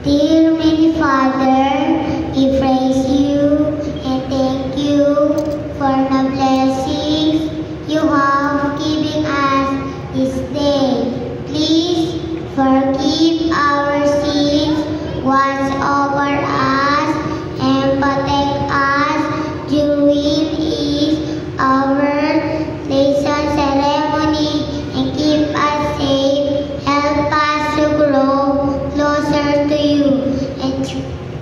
Dear many Father, we praise you and thank you for the blessings you have given us this day. Please forgive our sins, watch over us, and protect us during our lesson ceremony and keep us safe. Help us to grow closer to you. In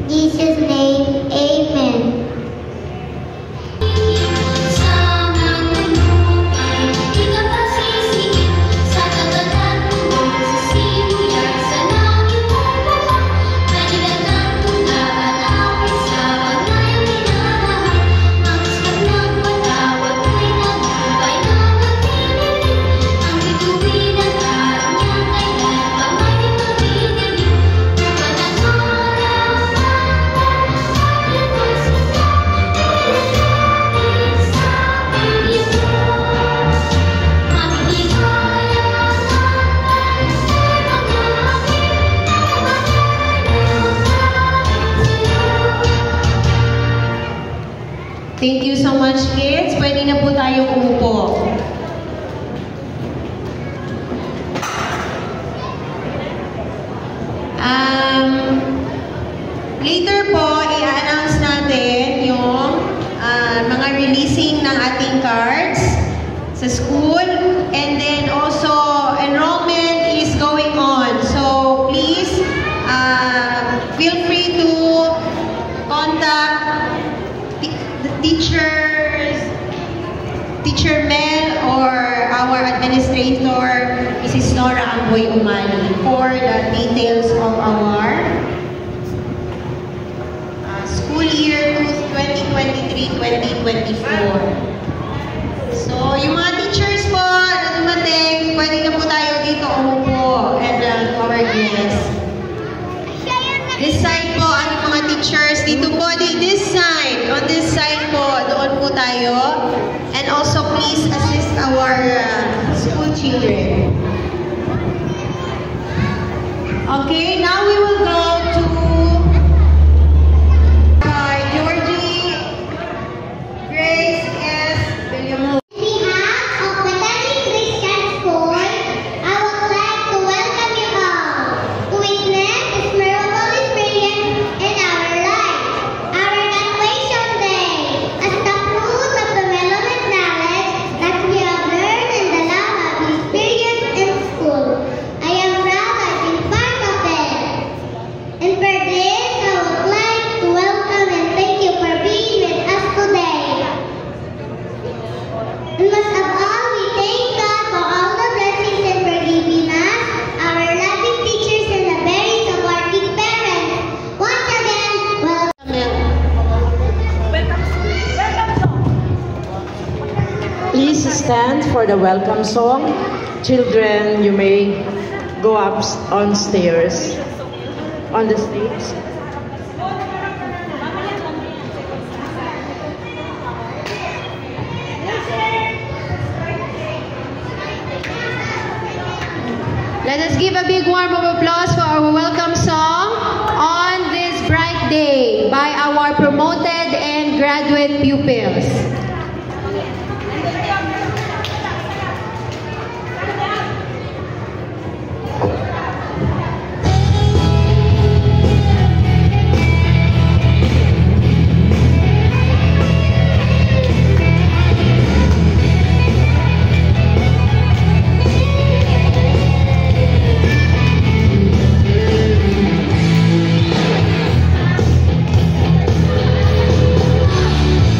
Jesus' name, amen. Thank you so much, kids. Pwede na po tayong umupo. Later po, i-announce natin yung mga releasing ng ating cards sa school. And then also, enrollment is going on. So, please, feel free to contact the teachers, Teacher Mel, or our administrator, Mrs. Nora Amboy Umali, for the details of our school year 2023-2024. So, yung mga teachers po na dumating, pwede na po tayo dito umupo and our guests. This side po, ang mga teachers, dito po, this side, on this side po, doon po tayo. And also, please assist our school children. Okay, now we will go to Georgie, Grace S. Villamor. Please stand for the welcome song. Children, you may go up on the stage. Let us give a big warm of applause for our welcome song on this bright day by our promoted and graduate pupils.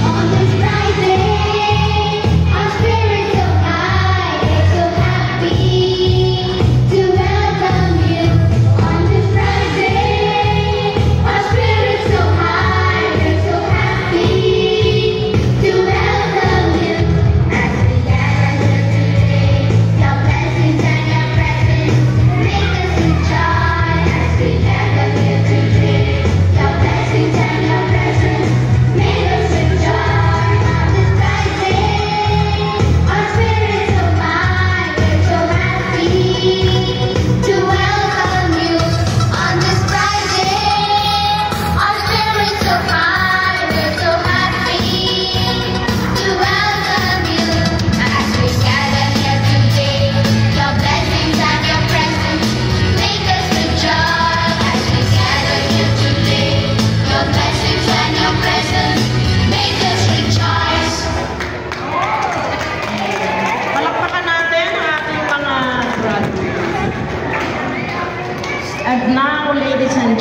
On this bright day,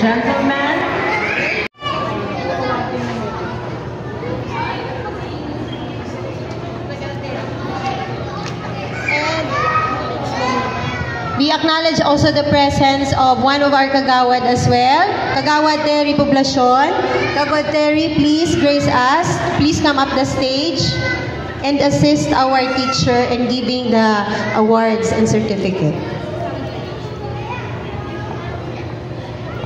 gentlemen. We acknowledge also the presence of one of our Kagawad as well. Kagawad Terry Poblacion. Kagawad Terry, please grace us. Please come up the stage and assist our teacher in giving the awards and certificate.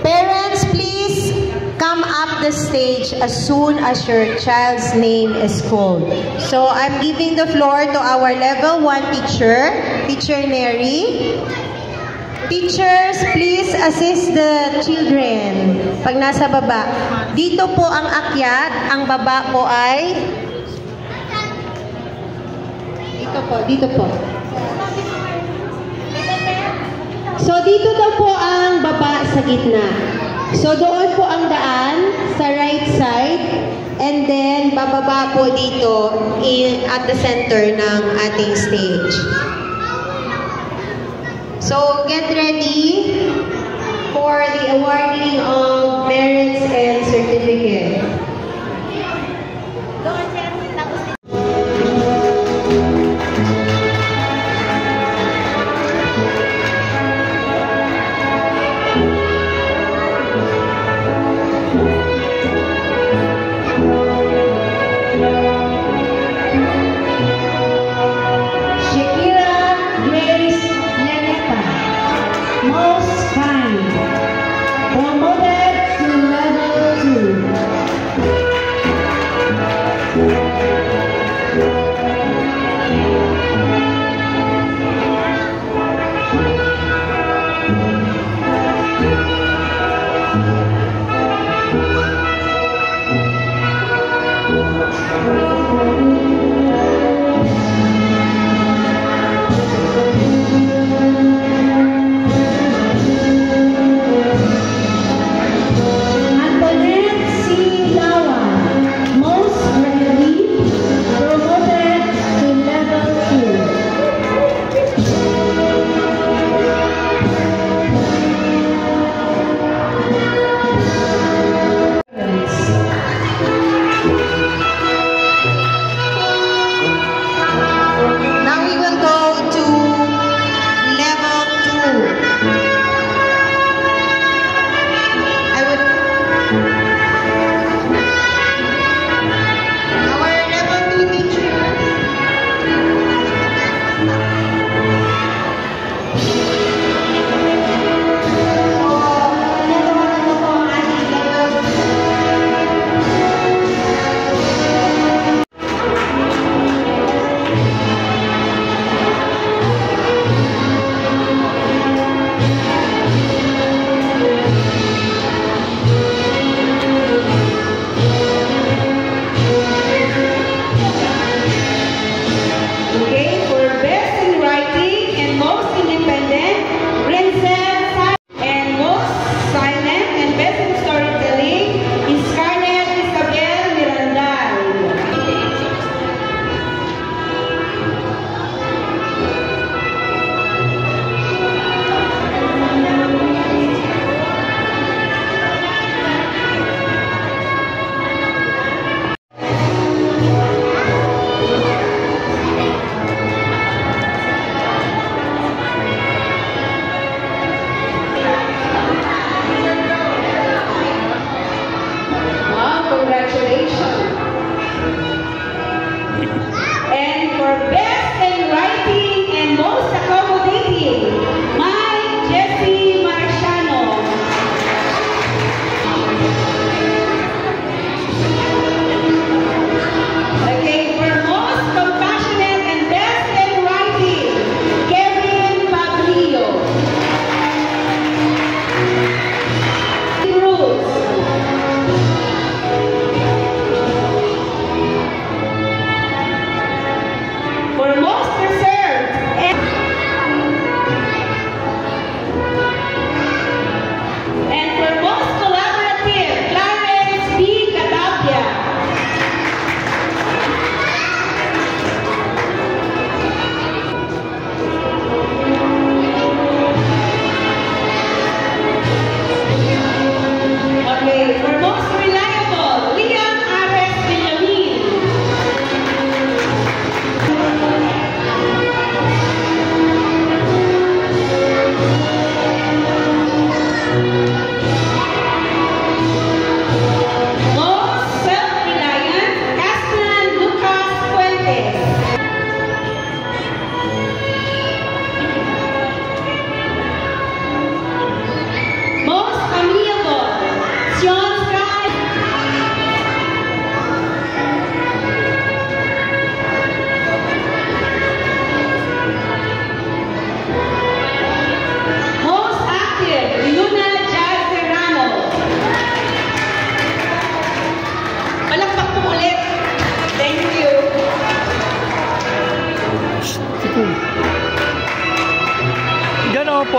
Parents, please come up the stage as soon as your child's name is called. So I'm giving the floor to our level 1 teacher, Teacher Neri. Teachers, please assist the children pag nasa baba. Dito po ang akyat, ang baba po ay dito po. So dito daw po ang baba sa gitna. So doon po ang daan sa right side and then bababa po dito at the center ng ating stage. So get ready for the awarding of merits and certificate.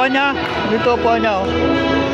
niya. Dito po niya. Oh.